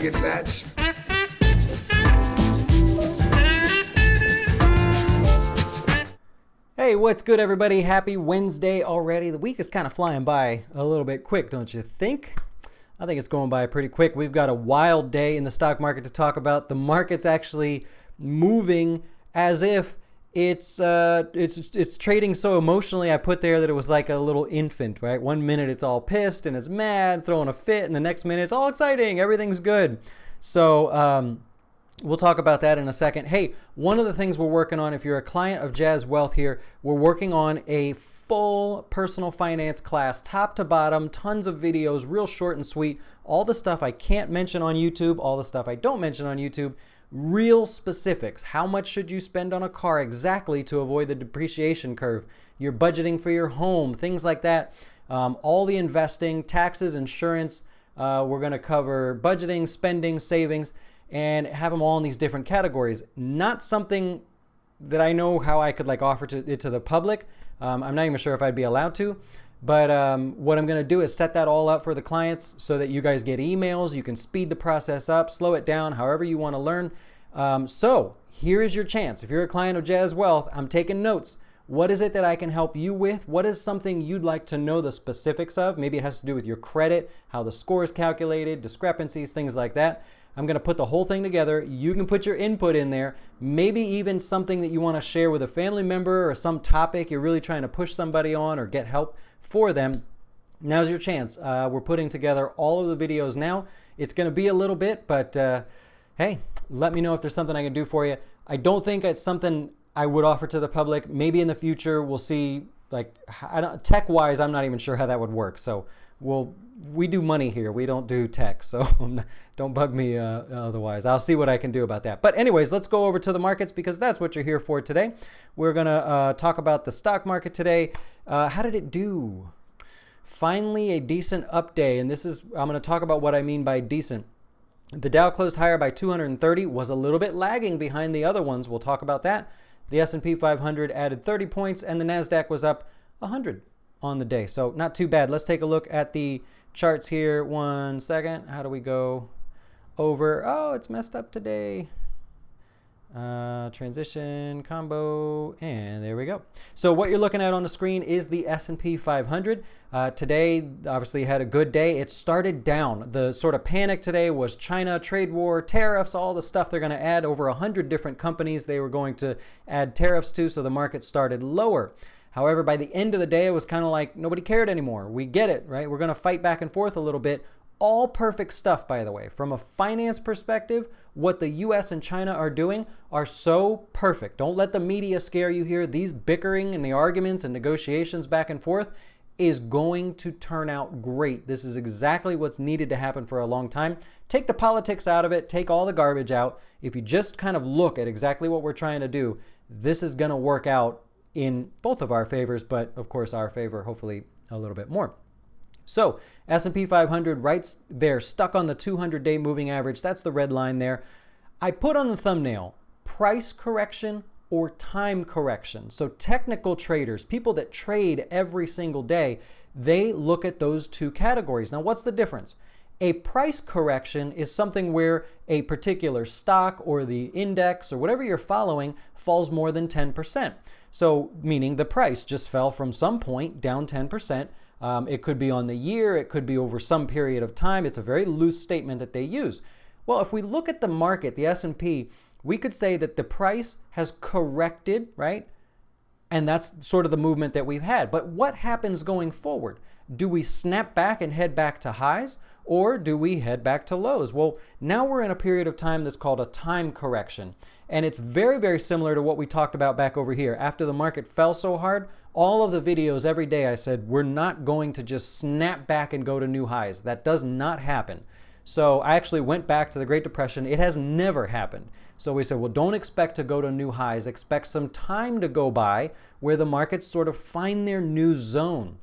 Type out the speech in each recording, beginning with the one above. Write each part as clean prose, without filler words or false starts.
gets that. Hey, what's good, everybody? Happy Wednesday already. The week is kind of flying by a little bit quick, don't you think? I think it's going by pretty quick. We've got a wild day in the stock market to talk about. The market's actually moving as if it's trading so emotionally. I put there that it was like a little infant, right? 1 minute it's all pissed and it's mad, throwing a fit, and the next minute it's all exciting, everything's good. So we'll talk about that in a second. Hey, one of the things we're working on, if you're a client of Jazz Wealth here, we're working on a full personal finance class, top to bottom, tons of videos, real short and sweet, all the stuff I can't mention on YouTube, all the stuff I don't mention on YouTube, real specifics. How much should you spend on a car exactly to avoid the depreciation curve? You're budgeting for your home, things like that. All the investing, taxes, insurance. We're going to cover budgeting, spending, savings, and have them all in these different categories. Not something that I know how I could offer it to the public. I'm not even sure if I'd be allowed to, but what I'm going to do is set that all up for the clients so that you guys get emails. You can speed the process up, slow it down, however you want to learn. So here is your chance. If you're a client of Jazz Wealth, I'm taking notes. What is it that I can help you with? What is something you'd like to know the specifics of? Maybe it has to do with your credit, how the score is calculated, discrepancies, things like that. I'm going to put the whole thing together. You can put your input in there, maybe even something that you want to share with a family member or some topic you're really trying to push somebody on or get help for them. Now's your chance. We're putting together all of the videos now. It's going to be a little bit, but hey, let me know if there's something I can do for you. I don't think it's something I would offer to the public. Maybe in the future we'll see, tech-wise, I'm not even sure how that would work. So we do money here. We don't do tech, so don't bug me otherwise. I'll see what I can do about that. But anyways, let's go over to the markets because that's what you're here for today. We're going to talk about the stock market today. How did it do? Finally, a decent up day, and I'm going to talk about what I mean by decent. The Dow closed higher by 230, was a little bit lagging behind the other ones. We'll talk about that. The S&P 500 added 30 points, and the Nasdaq was up 100 on the day. So not too bad. Let's take a look at the charts here. 1 second. How do we go over? Oh, it's messed up today. Transition, combo, and there we go. So what you're looking at on the screen is the S&P 500. Today, obviously, had a good day. It started down. The sort of panic today was China, trade war, tariffs, all the stuff they're going to add. Over 100 different companies they were going to add tariffs to, so the market started lower. However, by the end of the day, it was kind of like nobody cared anymore. We get it, right? We're going to fight back and forth a little bit. All perfect stuff, by the way. From a finance perspective, what the U.S. and China are doing are so perfect. Don't let the media scare you here. These bickering and the arguments and negotiations back and forth is going to turn out great. This is exactly what's needed to happen for a long time. Take the politics out of it. Take all the garbage out. If you just kind of look at exactly what we're trying to do, this is going to work out in both of our favors, but of course our favor, hopefully a little bit more. So S&P 500 right there, stuck on the 200-day moving average. That's the red line there. I put on the thumbnail, price correction or time correction. So technical traders, people that trade every single day, they look at those two categories. Now, what's the difference? A price correction is something where a particular stock or the index or whatever you're following falls more than 10%. So meaning the price just fell from some point down 10%. It could be on the year. It could be over some period of time. It's a very loose statement that they use. Well, if we look at the market, the S&P, we could say that the price has corrected, right? And that's sort of the movement that we've had. But what happens going forward? Do we snap back and head back to highs, or do we head back to lows? Well, now we're in a period of time that's called a time correction. And it's very, very similar to what we talked about back over here. After the market fell so hard, all of the videos every day I said, we're not going to just snap back and go to new highs. That does not happen. So I actually went back to the Great Depression. It has never happened. So we said, well, don't expect to go to new highs. Expect some time to go by where the markets sort of find their new zone.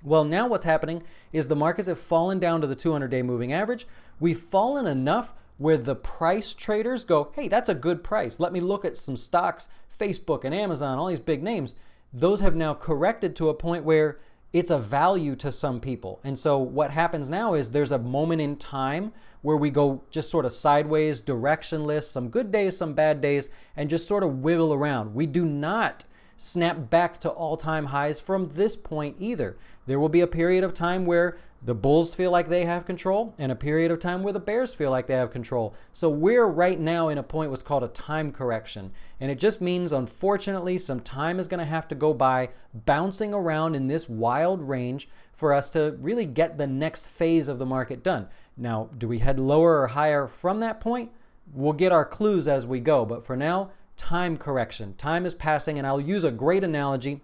Well, now what's happening is the markets have fallen down to the 200-day moving average. We've fallen enough where the price traders go, hey, that's a good price. Let me look at some stocks, Facebook and Amazon, all these big names. Those have now corrected to a point where it's a value to some people. And so what happens now is there's a moment in time where we go just sort of sideways, directionless, some good days, some bad days, and just sort of wiggle around. We do not snap back to all-time highs from this point either. There will be a period of time where the bulls feel like they have control and a period of time where the bears feel like they have control. So we're right now in a point what's called a time correction. And it just means, unfortunately, some time is going to have to go by bouncing around in this wild range for us to really get the next phase of the market done. Now, do we head lower or higher from that point? We'll get our clues as we go. But for now, time correction. Time is passing, and I'll use a great analogy.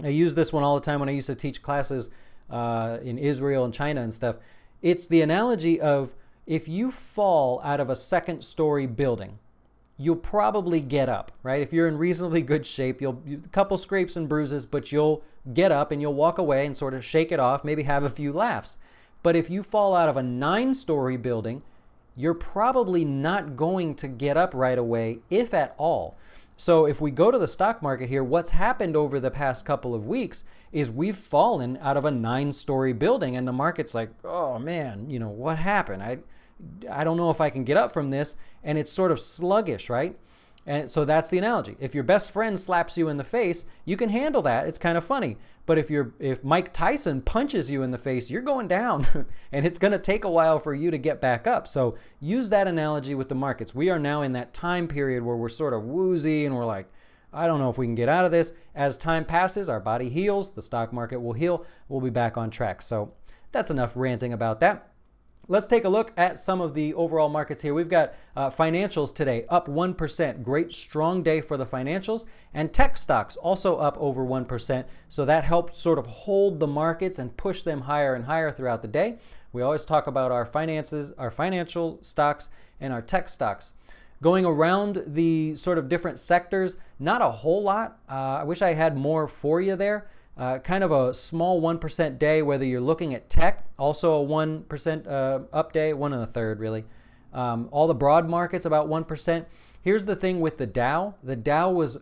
I use this one all the time when I used to teach classes in Israel and China and stuff. It's the analogy of if you fall out of a second-story building, you'll probably get up, right? If you're in reasonably good shape, a couple scrapes and bruises, but you'll get up and you'll walk away and sort of shake it off, maybe have a few laughs. But if you fall out of a 9-story building, you're probably not going to get up right away, if at all. So if we go to the stock market here, what's happened over the past couple of weeks is we've fallen out of a 9-story building, and the market's like, oh man, what happened? I don't know if I can get up from this, and it's sort of sluggish, right? And so that's the analogy. If your best friend slaps you in the face, you can handle that. It's kind of funny. But if Mike Tyson punches you in the face, you're going down, and it's going to take a while for you to get back up. So use that analogy with the markets. We are now in that time period where we're sort of woozy, and we're like, I don't know if we can get out of this. As time passes, our body heals, the stock market will heal, we'll be back on track. So that's enough ranting about that. Let's take a look at some of the overall markets here. We've got financials today up 1%. Great strong day for the financials. And tech stocks also up over 1%. So that helped sort of hold the markets and push them higher and higher throughout the day. We always talk about our finances, our financial stocks, and our tech stocks. Going around the sort of different sectors, not a whole lot. I wish I had more for you there. Kind of a small 1% day, whether you're looking at tech, also a 1% up day, 1 1/3 really. All the broad markets about 1%. Here's the thing with the Dow. The Dow was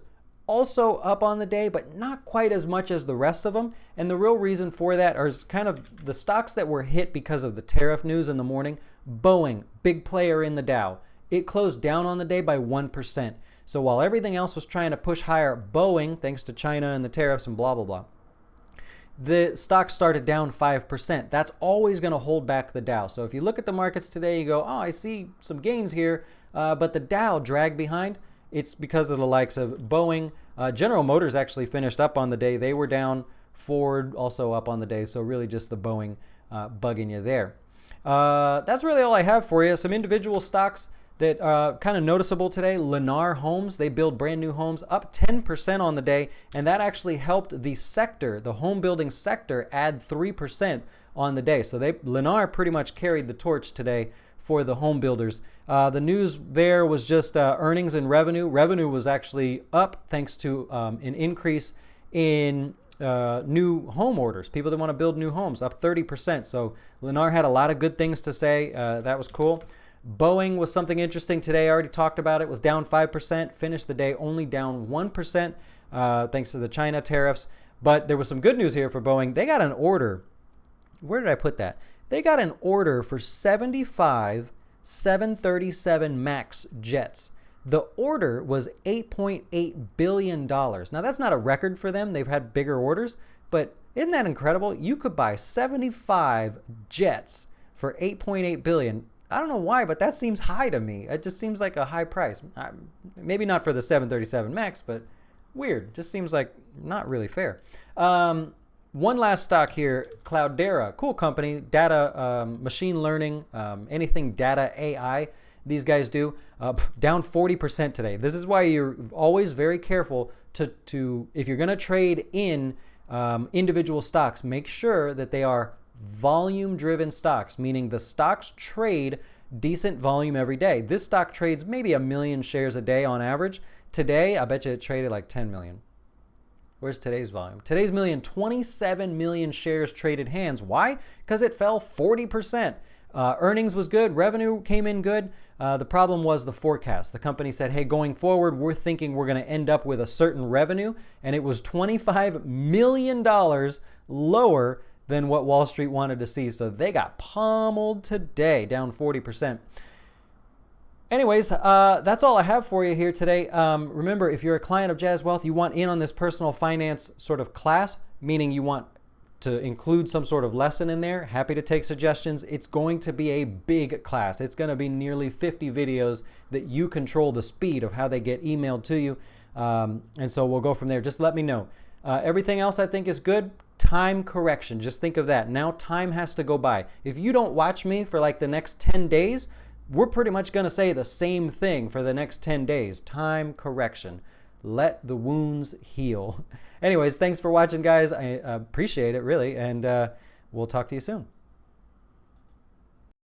also up on the day, but not quite as much as the rest of them. And the real reason for that is kind of the stocks that were hit because of the tariff news in the morning. Boeing, big player in the Dow. It closed down on the day by 1%. So while everything else was trying to push higher, Boeing, thanks to China and the tariffs and blah, blah, blah, the stock started down 5%. That's always going to hold back the Dow. So if you look at the markets today, you go, oh, I see some gains here, but the Dow dragged behind. It's because of the likes of Boeing. General Motors actually finished up on the day. They were down. Ford also up on the day. So really just the Boeing bugging you there. That's really all I have for you. Some individual stocks that kind of noticeable today. Lennar Homes, they build brand new homes, up 10% on the day, and that actually helped the sector, the home building sector, add 3% on the day. So Lennar pretty much carried the torch today for the home builders. The news there was just earnings and revenue. Revenue was actually up thanks to an increase in new home orders. People that want to build new homes, up 30%. So Lennar had a lot of good things to say. That was cool. Boeing was something interesting today. I already talked about it. Was down 5%, finished the day only down 1% thanks to the China tariffs. But there was some good news here for Boeing. They got an order. Where did I put that? They got an order for 75 737 MAX jets. The order was $8.8 billion. Now, that's not a record for them. They've had bigger orders. But isn't that incredible? You could buy 75 jets for $8.8 billion. I don't know why, but that seems high to me. It just seems like a high price. Maybe not for the 737 MAX, but weird. Just seems like not really fair. One last stock here, Cloudera, cool company, data, machine learning, anything data AI these guys do, down 40% today. This is why you're always very careful to if you're going to trade in individual stocks, make sure that they are volume-driven stocks, meaning the stocks trade decent volume every day. This stock trades maybe 1 million shares a day on average. Today, I bet you it traded like 10 million. Where's today's volume? Today's 27 million shares traded hands. Why? Because it fell 40%. Earnings was good. Revenue came in good. The problem was the forecast. The company said, hey, going forward, we're thinking we're going to end up with a certain revenue. And it was $25 million lower than what Wall Street wanted to see. So they got pummeled today, down 40%. Anyways, that's all I have for you here today. Remember, if you're a client of Jazz Wealth, you want in on this personal finance sort of class, meaning you want to include some sort of lesson in there, happy to take suggestions. It's going to be a big class. It's going to be nearly 50 videos that you control the speed of how they get emailed to you. And so we'll go from there. Just let me know. Everything else I think is good. Time correction. Just think of that. Now time has to go by. If you don't watch me for like the next 10 days, we're pretty much going to say the same thing for the next 10 days. Time correction. Let the wounds heal. Anyways, thanks for watching, guys. I appreciate it, really, and we'll talk to you soon.